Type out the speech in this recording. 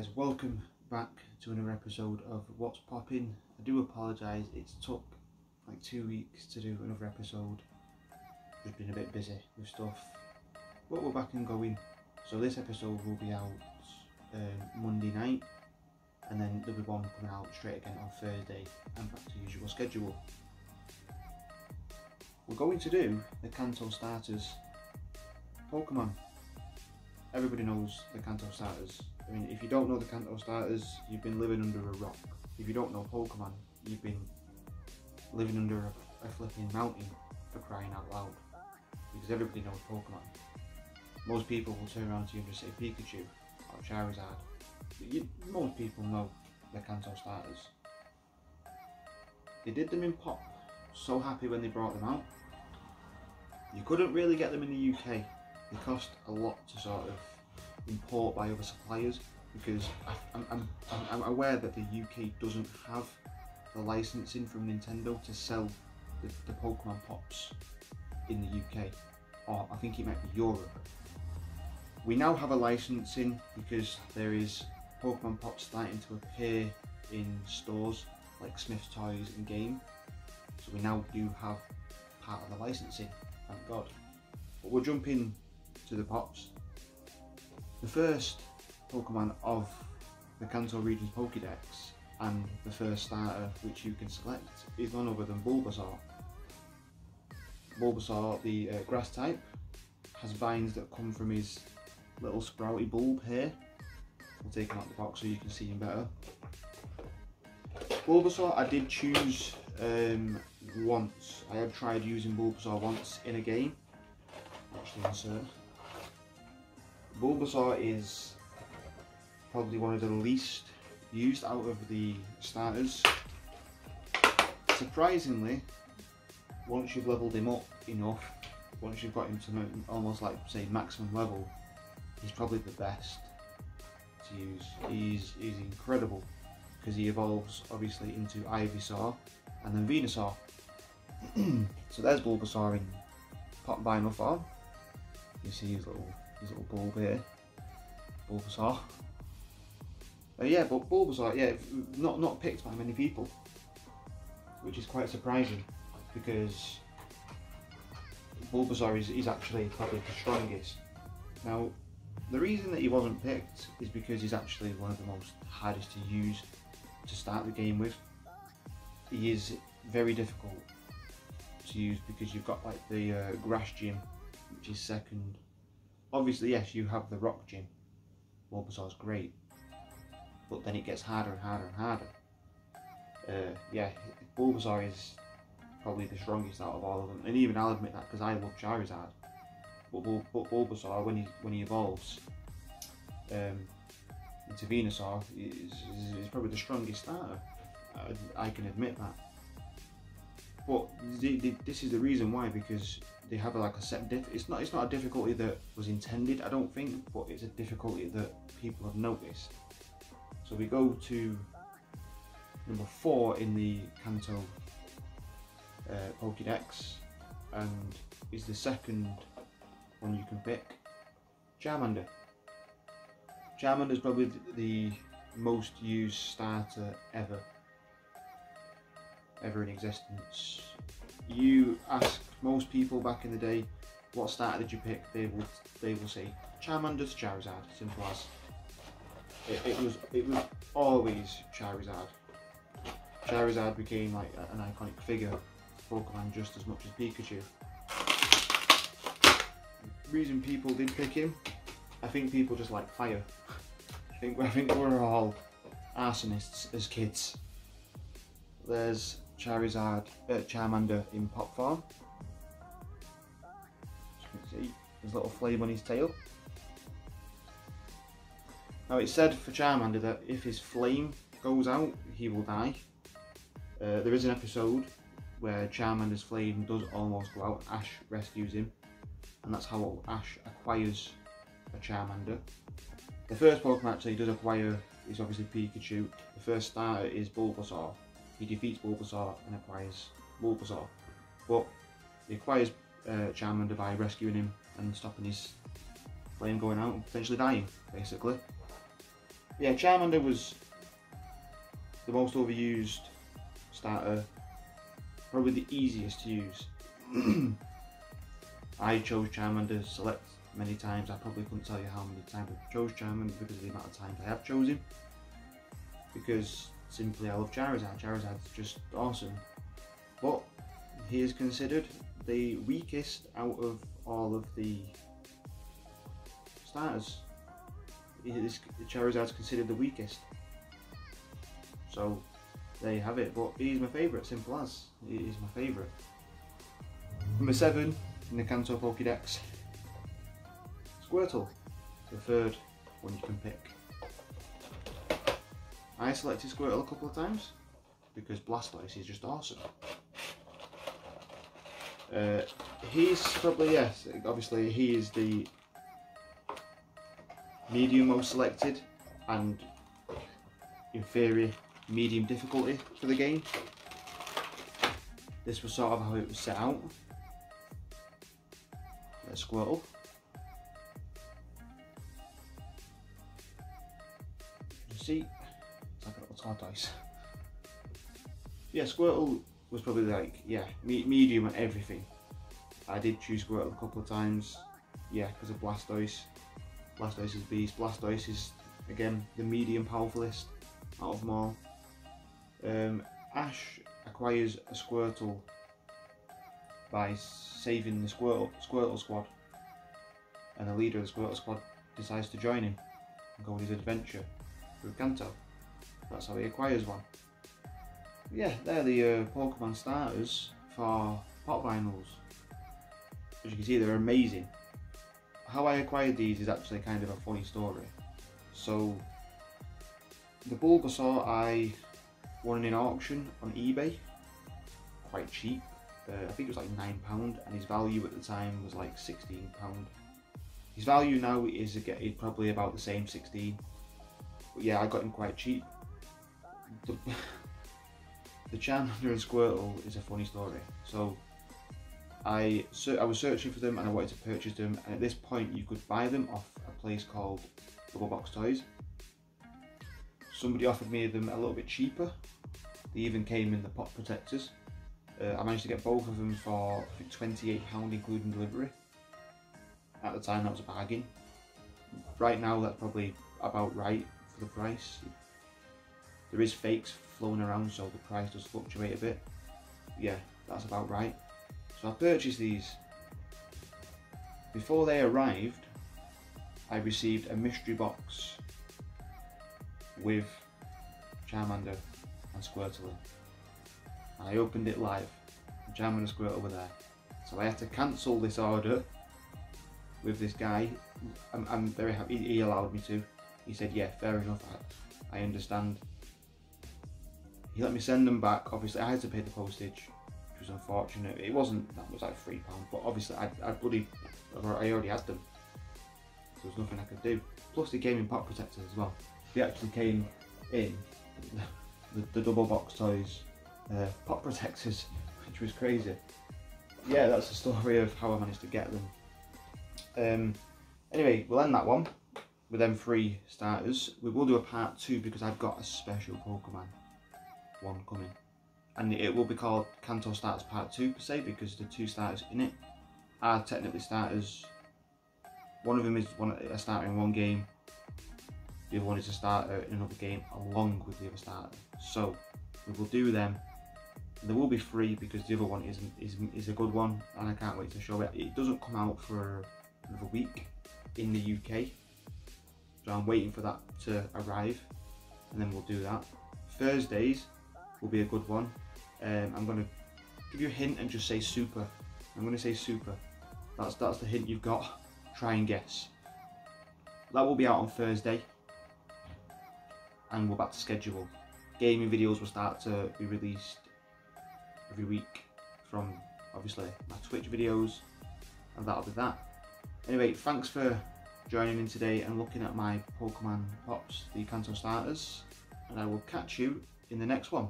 guys, welcome back to another episode of What's Poppin'. I do apologise, it's took like 2 weeks to do another episode. Just been a bit busy with stuff, but we're back and going. So this episode will be out Monday night, and then there'll be one coming out straight again on Thursday, and back to usual schedule. We're going to do the Kanto starters. Pokemon. Everybody knows the Kanto starters. I mean, if you don't know the Kanto starters, you've been living under a rock. If you don't know Pokemon, you've been living under a flipping mountain, for crying out loud. Because everybody knows Pokemon. Most people will turn around to you and just say Pikachu or Charizard. But most people know the Kanto starters. They did them in Pop. So happy when they brought them out. You couldn't really get them in the UK. They cost a lot to sort of import by other suppliers, because I'm aware that the UK doesn't have the licensing from Nintendo to sell the Pokemon Pops in the UK, or I think it might be Europe. We now have a licensing because there is Pokemon Pops starting to appear in stores like Smith's Toys and Game, so we now do have part of the licensing, thank God. But we're jumping to the Pops. The first Pokemon of the Kanto region's Pokédex, and the first starter which you can select, is none other than Bulbasaur. Bulbasaur, the grass type, has vines that come from his little sprouty bulb here. We'll take him out the box so you can see him better. Bulbasaur I did choose once. I have tried using Bulbasaur once in a game. Actually, insert. Bulbasaur is probably one of the least used out of the starters. Surprisingly, once you've leveled him up enough, once you've got him to almost like say maximum level, he's probably the best to use. He's incredible because he evolves obviously into Ivysaur and then Venusaur. So there's Bulbasaur in Pop Vinyl form. You see his little bulb here, Bulbasaur. Yeah, but Bulbasaur, yeah, not picked by many people, which is quite surprising because Bulbasaur is actually probably the strongest. Now, the reason that he wasn't picked is because he's actually one of the most hardest to use to start the game with. He is very difficult to use because you've got like the grass gym, which is second. Obviously, yes, you have the rock gym. Bulbasaur's great, but then it gets harder and harder and harder. Yeah, Bulbasaur is probably the strongest out of all of them, and even I'll admit that because I love Charizard. But Bulbasaur, when he evolves into Venusaur, is probably the strongest starter. I can admit that. But this is the reason why, because they have like a set it's not a difficulty that was intended, I don't think, but it's a difficulty that people have noticed. So we go to number 4 in the Kanto Pokédex, and is the second one you can pick, Charmander. Charmander is probably the most used starter ever in existence. You ask most people back in the day, what starter did you pick? They will say Charmander's Charizard. Simple as. It was always Charizard. Charizard became like an iconic figure for Pokemon just as much as Pikachu. The reason people did pick him, I think people just like fire. I think we're all arsonists as kids. There's Charmander in Pop form. As you can see, there's a little flame on his tail. Now it's said for Charmander that if his flame goes out, he will die. There is an episode where Charmander's flame does almost go out. Ash rescues him, and that's how Ash acquires a Charmander. The first Pokemon actually he does acquire is obviously Pikachu. The first starter is Bulbasaur. He defeats Bulbasaur and acquires Bulbasaur, but he acquires Charmander by rescuing him and stopping his flame going out and potentially dying, basically. Yeah, Charmander was the most overused starter, probably the easiest to use. I chose Charmander select many times. I probably couldn't tell you how many times I chose Charmander because of the amount of times I have chosen. Because simply I love Charizard. Charizard's just awesome. But he is considered the weakest out of all of the starters. Charizard's considered the weakest. So there you have it. But he's my favourite, simple as. He's my favourite. Number 7 in the Kanto Pokédex. Squirtle, the third one you can pick. I selected Squirtle a couple of times because Blastoise is just awesome. He's probably, yes, obviously he is the medium most selected and inferior medium difficulty for the game. This was sort of how it was set out. Squirtle. You see, it's like a little tortoise. Yeah, Squirtle was probably like, yeah, medium on everything. I did choose Squirtle a couple of times, yeah, because of Blastoise. Blastoise is beast. Blastoise is, again, the medium powerfulest out of them all. Ash acquires a Squirtle by saving the Squirtle squad, and the leader of the Squirtle squad decides to join him and go on his adventure through Kanto. That's how he acquires one. Yeah, they're the Pokemon starters for Pop Vinyls. As you can see, they're amazing. How I acquired these is actually kind of a funny story. So, the Bulbasaur I won in an auction on eBay, quite cheap. I think it was like £9, and his value at the time was like £16. His value now is probably about the same, 16. But yeah, I got him quite cheap. The Charmander and Squirtle is a funny story. So I was searching for them and I wanted to purchase them, and at this point you could buy them off a place called Double Box Toys. Somebody offered me them a little bit cheaper. They even came in the pop protectors. I managed to get both of them for I think £28 including delivery. At the time that was a bargain. Right now that's probably about right for the price. There is fakes flown around, so the price does fluctuate a bit. Yeah, that's about right. So I purchased these. Before they arrived, I received a mystery box with Charmander and Squirtle in. And I opened it live, and Charmander and Squirtle were there. So I had to cancel this order with this guy. I'm very happy, he allowed me to. He said, yeah, fair enough, I understand. He let me send them back. Obviously I had to pay the postage, which was unfortunate. It wasn't, that was like £3, but obviously I already had them. So there was nothing I could do. Plus they came in pop protectors as well. They actually came in the Double Box Toys pop protectors, which was crazy. Yeah, that's the story of how I managed to get them. Anyway, we'll end that one with them 3 starters. We will do a part 2 because I've got a special Pokemon one coming, and it will be called Kanto Starters Part 2 per se, because the 2 starters in it are technically starters. One of them is a starter in one game, the other one is a starter in another game along with the other starter. So we will do them. There will be 3 because the other one is a good one, and I can't wait to show it. It doesn't come out for another week in the UK, so I'm waiting for that to arrive, and then we'll do that. Thursdays will be a good one. I'm going to give you a hint and just say super. I'm going to say super. That's the hint you've got. Try and guess. That will be out on Thursday, and we're back to schedule. Gaming videos will start to be released every week from obviously my Twitch videos, and that'll be that. Anyway, thanks for joining in today and looking at my Pokemon Pops, the Kanto starters, and I will catch you in the next one.